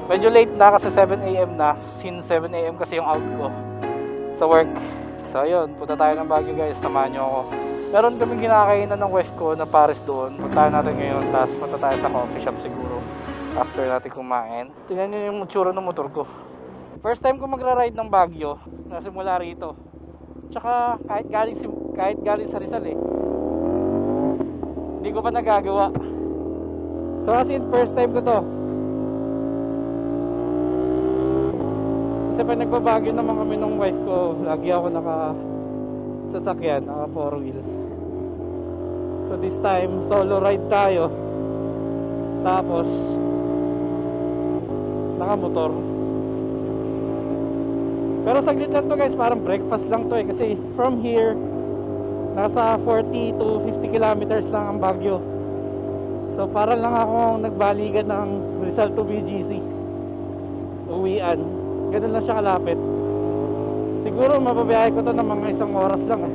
Medyo late na kasi 7 AM na. Since 7 AM kasi yung out ko sa work. So ayun, punta tayo ng Baguio guys, samahan nyo ako. Meron kaming kinakainan ng wife ko na pares doon. Punta natin ngayon, tapos punta tayo sa coffee shop siguro after natin kumain. Tingnan nyo yung tsura ng motor ko. First time ko magra-ride ng Baguio, nasimula rito. Tsaka kahit galing sa Rizal eh, hindi ko pa nagagawa. So kasi first time ko to. Kasi pag nagbabagyo naman kami ng wife ko, lagi ako sasakyan, naka 4 wheels. So this time, solo ride tayo. Tapos naka-motor. Pero saglit lang to guys, parang breakfast lang to eh. Kasi from here, nasa 40 to 50 kilometers lang ang Baguio. So parang lang ako nagbalikan ng Rizal to BGC. Uwian. Ganun lang siya kalapit. Siguro mababiyahe ko to ng mga 1 oras lang eh.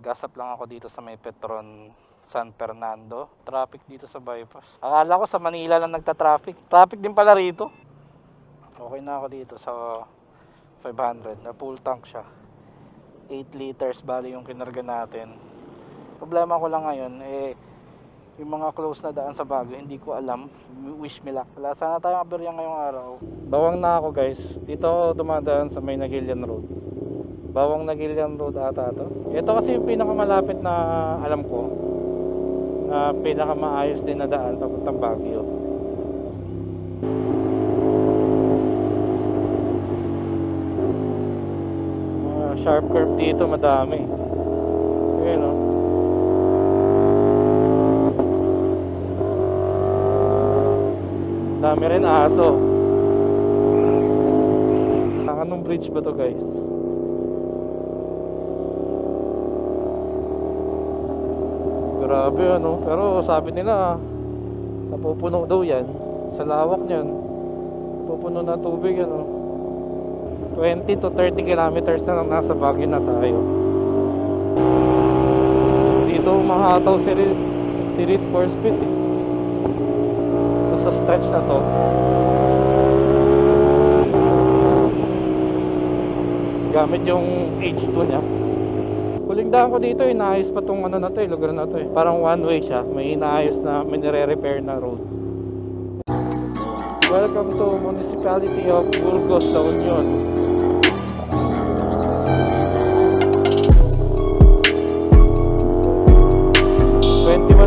Gasap lang ako dito sa may Petron San Fernando. Traffic dito sa bypass. Akala ko sa Manila lang nagta-traffic. Traffic din pala rito. Okay na ako dito sa 500. Na full tank siya. 8 liters bali yung kinarga natin. Problema ko lang ngayon eh, yung mga close na daan sa Baguio, hindi ko alam. Wish me luck. Wala sana tayong aberya ngayong araw. Bawang na ako guys. Dito ako dumadaan sa may Nagilian Road. Bawang Nagilian Road ata to. Ito kasi yung pinakamalapit na alam ko, na pinakamaayos din na daan papuntang Baguio. Sharp curve dito madami. Ayun o. Dami rin aso. Anong bridge ba to guys? Grabe ano. Pero sabi nila napupuno daw yan. Sa lawak nyan napupuno na tubig ano. 20 to 30 kilometers na lang nasa Baguio na tayo. Dito mahataw si Rit for speed eh. So, sa stretch na to gamit yung H2 nya. Huling daan ko dito, inaayos pa tong ano na to eh, lugar na to eh. Parang one way siya, may inaayos na, may nire-repair na road. Welcome to Municipality of Burgos, La Union.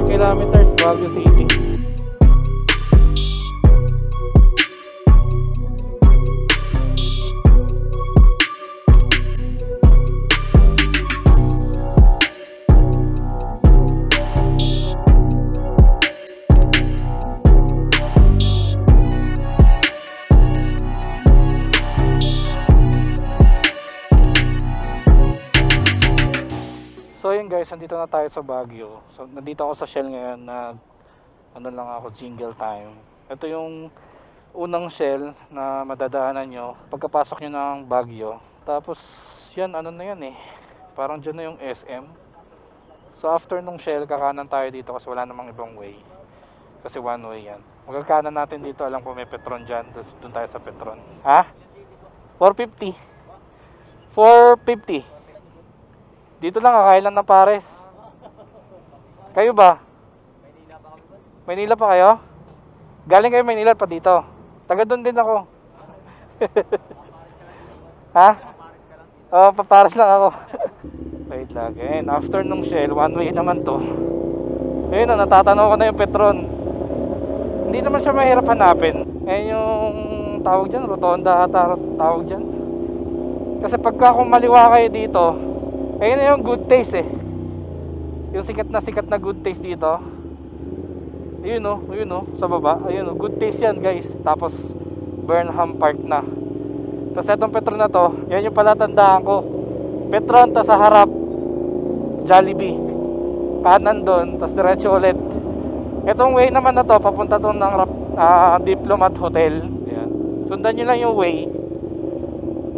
Kilometers Baguio City. So yun guys, nandito na tayo sa Baguio. So nandito ako sa Shell ngayon na ano lang ako, jingle time. Ito yung unang Shell na madadaanan nyo pagkapasok nyo ng Baguio. Tapos yan, ano na yan eh, parang dyan na yung SM. So after nung Shell, kakanan tayo dito kasi wala namang ibang way. Kasi one way yan. Magkakanan natin dito, alam ko may Petron dyan. Doon tayo sa Petron. Ha? 450 450 dito lang, kakailan na pares. Kayo ba? Maynila pa kayo? Galing kayo Maynila pa dito? Taga doon din ako. Ha? Oo, papares lang ako. Wait lang. And after nung Shell, one way naman to. Ayun na, natatanaw ko na yung Petron. Hindi naman siya mahirap hanapin. Ayun yung tawag dyan, rotonda ata tawag dyan. Kasi pagka kung maliwa kayo dito, ayun na yung Good Taste eh. Yung sikat na Good Taste dito. Ayun o, sa baba. Ayun o, Good Taste yan guys. Tapos Burnham Park na. Tapos etong Petron na to, yan yung palatandaan ko. Petron, tas sa harap Jollibee. Kanan doon, tas diretso ulit. Etong way naman na to, papunta to ng Diplomat Hotel. Ayan. Sundan nyo lang yung way.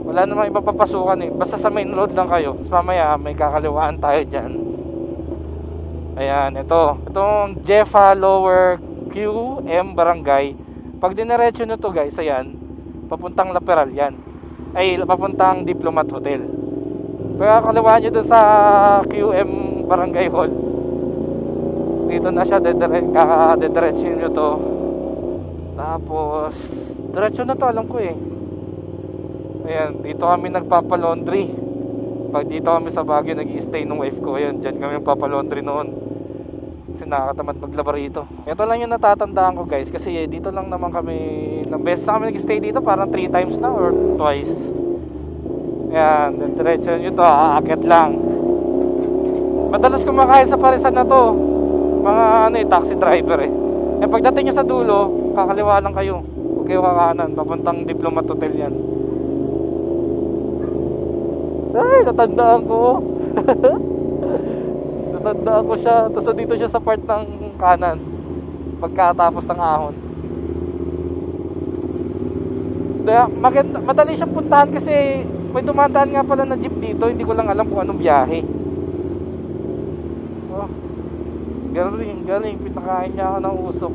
Wala namang ibang papasukan eh. Basta sa main road lang kayo. Tapos mamaya may kakaliwaan tayo dyan. Ayan, ito. Itong Jefa Lower QM Barangay Pag diniretso nyo to guys, ayan, papuntang Laperal yan. Ay, papuntang Diplomat Hotel. Kaya kaliwa nyo doon sa QM Barangay Hall. Dito na siya, kaka-dediretso nyo to. Tapos diretso na to, alam ko eh. Ayan, dito kami nagpapalaundry. Pag dito kami sa Baguio nag-i-stay ng wife ko. Ayan, dyan kami nagpapalaundry noon. Kasi nakakatamad maglaba rito. Ito lang yung natatandaan ko guys. Kasi dito lang naman kami, ilang beses na kami nag-stay dito. Parang 3 times na or twice. Ayan, diretso nyo to, aakyat lang. Madalas kumakain sa parisan na to mga ano eh, taxi driver eh. E pagdating nyo sa dulo, kakaliwa lang kayo. Huwag kayo kakanan, papuntang Diplomat Hotel yan. Ay, natandaan ko. Natandaan ko siya. Tapos dito siya sa part ng kanan pagkatapos ng ahon. Kaya madali siyang puntahan kasi may dumadaan nga pala na jeep dito. Hindi ko lang alam kung anong biyahe. Oh, galing. Pinakain niya ako ng usok.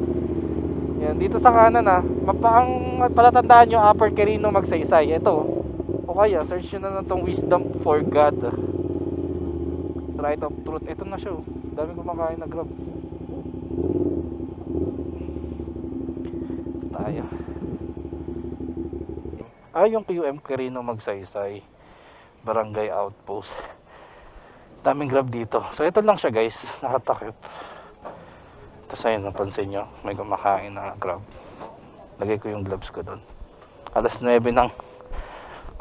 Yan, dito sa kanan ang palatandaan nyo, Upper Quirino, Magsaysay. Ito. O kaya, search nyo na itong Wisdom for God. Right of Truth. Ito na siya. Dami kumakain na Grab. Tayo. Yung QM Quirino, Magsaysay. Barangay Outpost. Daming Grab dito. So ito lang siya guys. Nakatakip. Tapos ayun, napansin nyo, may kumakain na Grab. Lagay ko yung gloves ko doon. Alas 9 ng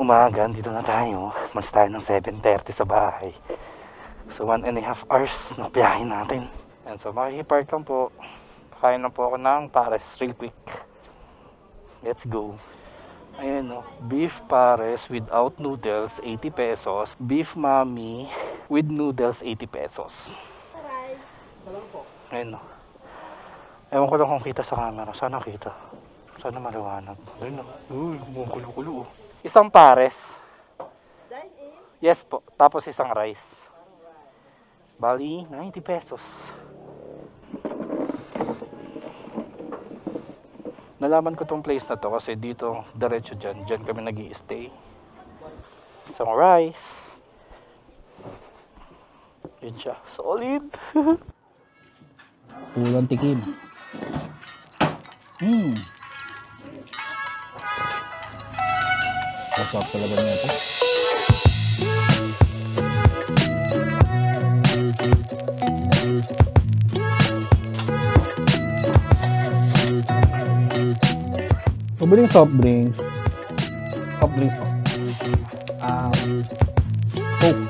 umaga, dito na tayo. Malis tayo ng 7:30 sa bahay. So 1.5 hours na biyahe natin. And so makikipark lang po. Kain lang po ako ng pares real quick. Let's go. Ayun beef pares without noodles 80 pesos. Beef mami with noodles 80 pesos. Ayun ewan ko lang kung kita sa camera. Sana kita. Sana maliwanag. Ayun uy, kumukulo-kulo. Isang pares. Yes po. Tapos isang rice. Bali 90 pesos. Nalaman ko tong place na to kasi dito diretso dyan kami nag-i-stay. Isang rice. Yun siya, solid. Pulang tikim. Masarap talaga niya ito. Pabiling soft drinks. Soft drinks po. Coke.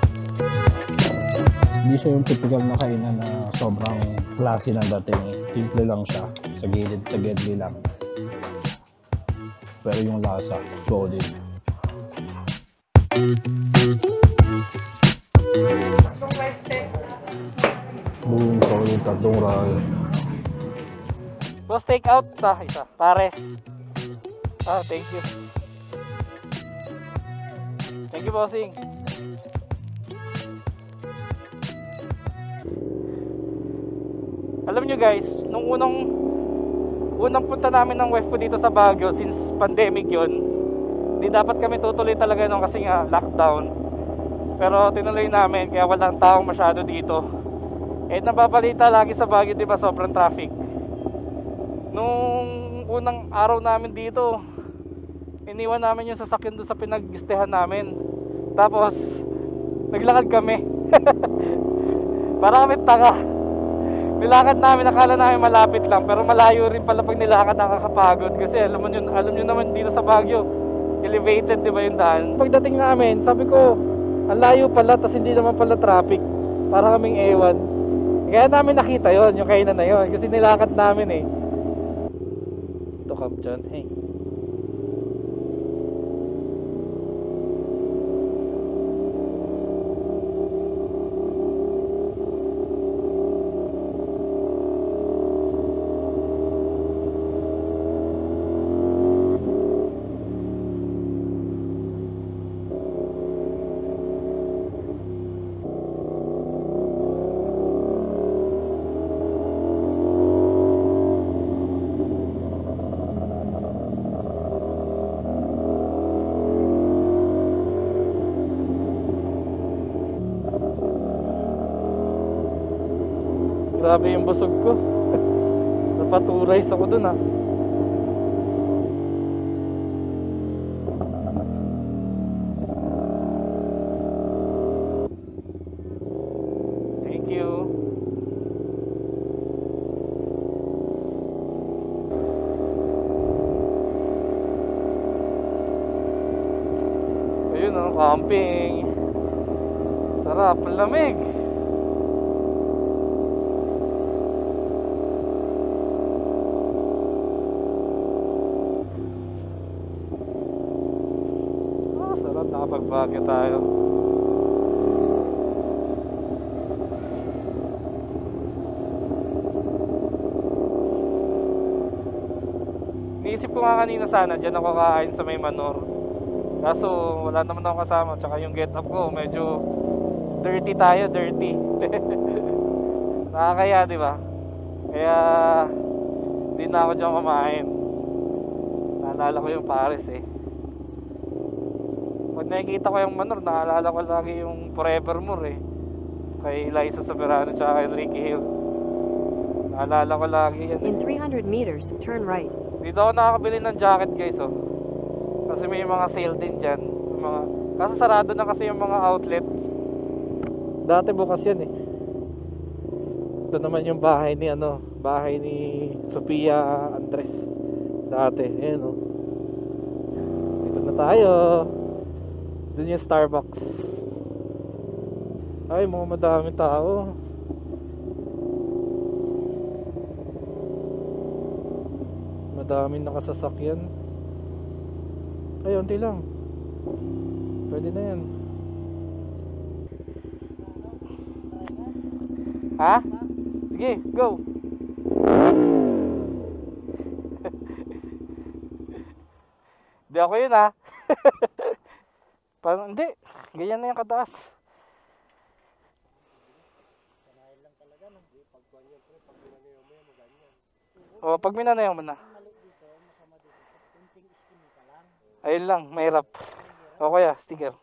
Hindi siya yung typical na kainan na sobrang klase ng dating. Simple lang siya. Sa gilid lang. Pero yung lasa, solid. Boom, solid. Tatlong rice. Boss, take out sa isa. Pares. Thank you. Thank you, bossing. Alam nyo guys, nung unang punta namin ng wife ko dito sa Baguio, since pandemic yon, di dapat kami tutuloy talaga nung kasi nga lockdown. Pero tinuloy namin kaya walang taong masyado dito. Nababalita lagi sa Baguio, diba, sobrang traffic. Nung unang araw namin dito, iniwan namin yung sasakyan doon sa pinag-istehan namin. Tapos naglakad kami. Para kami tanga. Nilakad namin, akala namin malapit lang, pero malayo rin pala pag nilakad, nakakapagod. Kasi alam nyo naman dito sa Baguio, elevated, di ba yung daan? Pagdating namin, sabi ko, ang layo pala, tas hindi naman pala traffic. Para kaming ewan. Kaya namin nakita yon, yung kainan na yon, kasi nilakad namin eh. Ito come dyan, hey. Grabe yung busog ko. Napaturize ako dun ah. Thank you. Ayun ang camping. Sarap, ang lamig. Sarap, nakapagbagyo tayo. Niisip ko nga kanina sana dyan ako kakain sa may Manor. Kaso wala naman ako kasama. Tsaka yung get up ko medyo dirty tayo, dirty. Nakakaya, di ba? Kaya di na ako dyan kumain. Naalala ko yung Paris eh. Pag nakikita ko yung Manor, naalala ko lagi yung Forevermore eh. Kay Liza Soberano tsaka kay Ricky Hill. Naalala ko lagi yan. In 300 meters, turn right. Dito ako nakakabili ng jacket guys oh. Kasi may mga sale din dyan mga... Kaso sarado na kasi yung mga outlet. Dati bukas yan eh. Ito naman yung bahay ni ano, bahay ni Sofia Andres dati, ayan oh. Dito na tayo. Dun yung Starbucks. Ay, mga madaming tao. Madaming nakasasakyan. Ay, unti lang. Pwede na yan. Ha? Sige, go. Hindi ako yun ha. Parang hindi. Ganyan na yung kataas. O, pag minanayaw mo na. Ayun lang, mahirap. O kaya, sticker.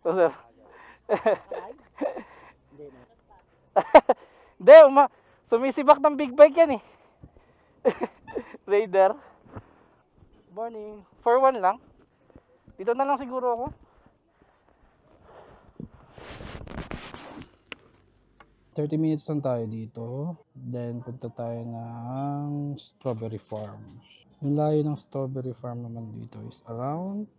O sir. Hindi, sumisibak ng big bike yan eh. Raider. Morning. For one lang. Dito na lang siguro ako. 30 minutes lang tayo dito. Then punta tayo ng Strawberry Farm. Yung layo ng Strawberry Farm naman dito is around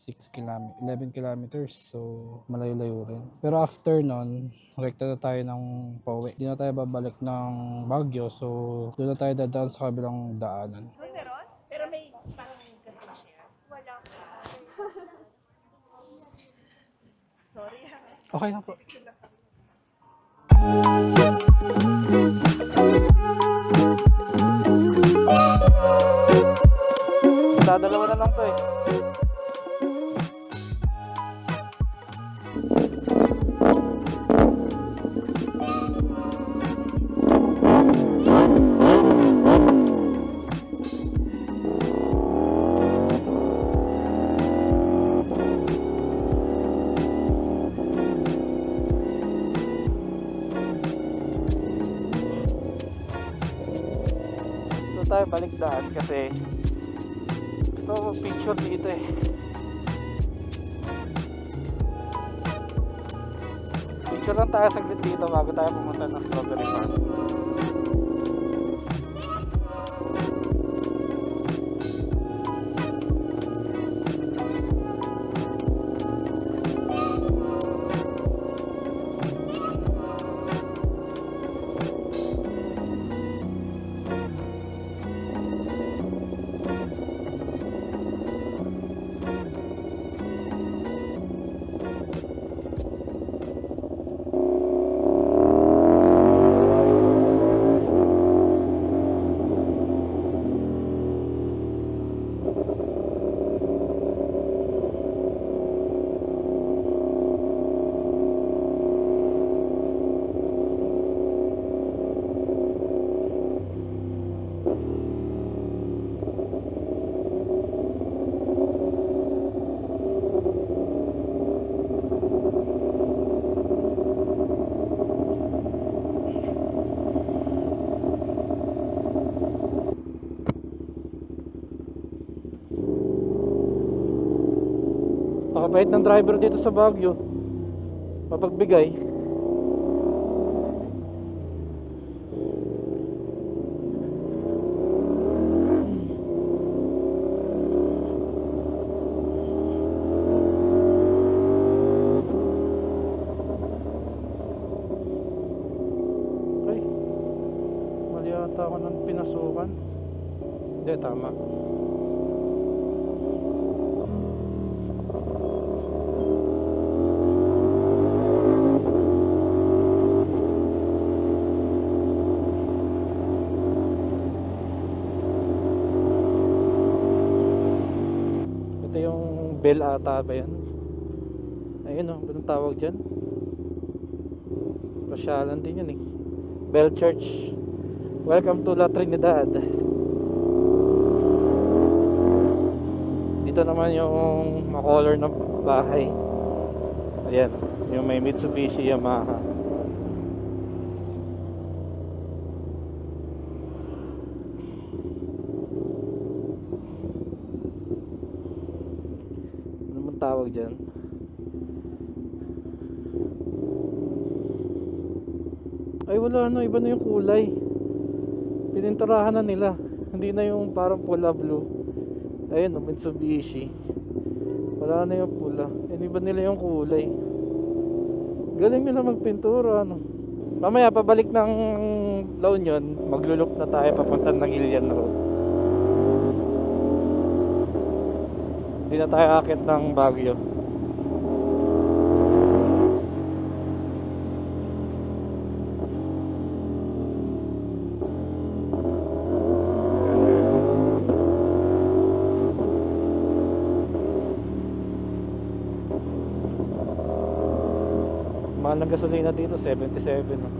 11 kilometers. So malayo-layo rin. Pero after nun, rekta na tayo ng pauwi. Hindi na tayo babalik ng Baguio. So doon na tayo dadaan sa kabilang daanan. Pero may parang ganito siya. Wala. Sorry ha. Okay lang po. Dadalawa na lang to eh. Tayo balik daan kasi gusto ko picture dito eh. Picture lang tayo saglit dito bago tayo pumunta ng Strawberry Farm. Bait ng driver dito sa Baguio. Mapagbigay. Ay, mali yata ako ng pinasukan. Hindi, tama. Ito yung bell ata ba yan? Ayun o, anong tawag dyan? Pasyalan din yun eh. Bell Church. Welcome to La Trinidad. Dito naman yung makolor na bahay. Ayan, yung may Mitsubishi Yamaha. Ano man tawag dyan? Ay wala no, iba na yung kulay. Pininturahan na nila. Hindi na yung parang pula blue. Ayun, Mitsubishi. Wala na yung pula. Iba nila yung kulay. Galing nila magpintura, ano. Mamaya pabalik ng La Union, maglulok na tayo papunta ng Ilian Road. Hindi na tayo akit ng Baguio. Mahal ng gasolina dito, 77 no?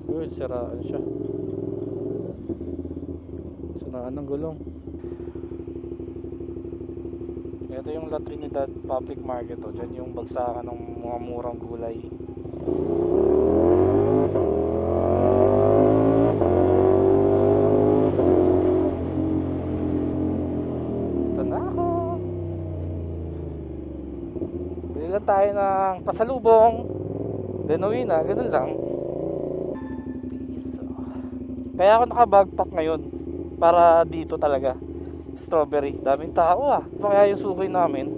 Good, saraan siya. Saraan ng gulong. Ito yung La Trinidad Public Market oh. Diyan yung bagsakan ng mga murang gulay. Tayo ng pasalubong, then uwi na, ganun lang. Kaya ako naka-backpack ngayon para dito talaga. Strawberry, daming tao ah. Kaya yung suki namin.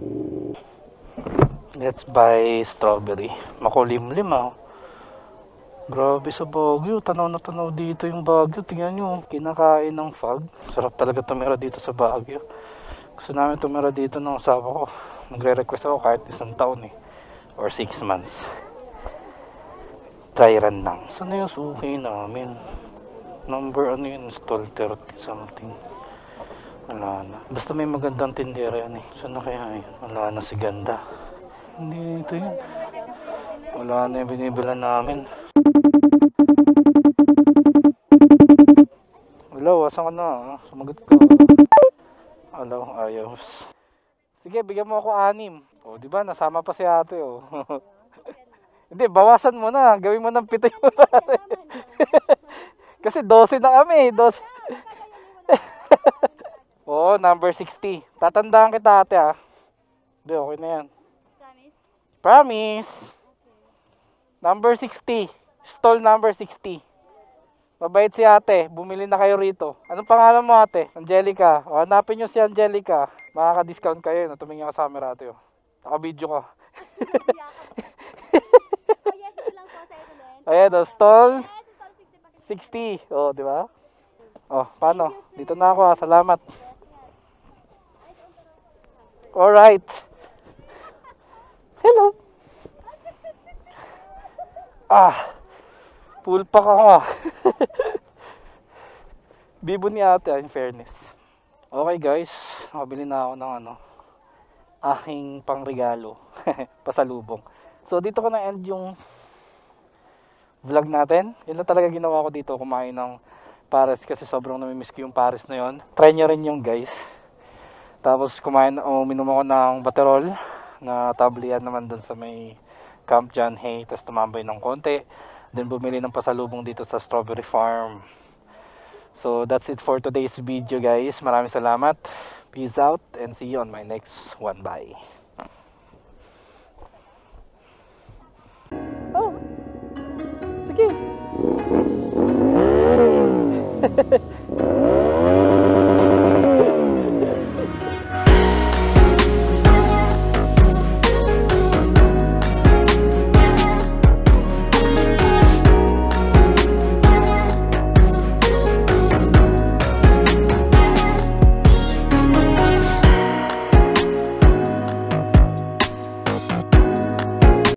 Let's buy strawberry. Makulimlim ah. Grabe sa Baguio, tanaw na tanaw dito yung Baguio. Tingnan nyo, kinakain ng fog. Sarap talaga tumira dito sa Baguio. Gusto namin tumira dito ng asawa ko. Magre-request ako kahit isang taon eh, or 6 months. Try run lang. Saan na yung suki namin? Number ano yun? Stall 30 something. Wala na. Basta may magandang tindera yan eh. Saan na kaya yun? Wala na si Ganda. Hindi ito yun. Wala na yung binibilan namin. Hello, asan ka na? Sumagot ko. Hello, ayos. Sige, bigyan mo ako 6. O, di ba? Nasama pa si ate, oh. Hindi, bawasan mo na. Gawin mo ng 7 yung Kasi 12 na kami, 12. Oo, number 60. Tatandaan kita, ate, ah. Hindi, okay na yan. Promise. Number 60. Stall number 60. Mabait si ate. Bumili na kayo rito. Anong pangalan mo, ate? Angelica. O, hanapin nyo si Angelica. Makaka-discount kayo. Tumingin ka sa camera, ate. Naka-video ka. Ayan, o. Stall 60. O, di ba? O, paano? Dito na ako, ha. Salamat. Alright. Hello. Ah. Full pack ako ah. Bibo ni ate in fairness. Okay guys, nakabili na ako ng aking pangregalo. Pasalubong. So dito ko na end yung vlog natin. Yun lang talaga ginawa ko dito, kumain ng pares kasi sobrang namimiss ko yung pares na yun. Try nyo rin yung guys. Tapos uminom ako ng Baterol na tablian naman dun sa may Camp John Hay. Tapos tumambay ng konti. Then bumili ng pasalubong dito sa Strawberry Farm. So that's it for today's video guys. Maraming salamat. Peace out and see you on my next one. Bye. Oh. Sige.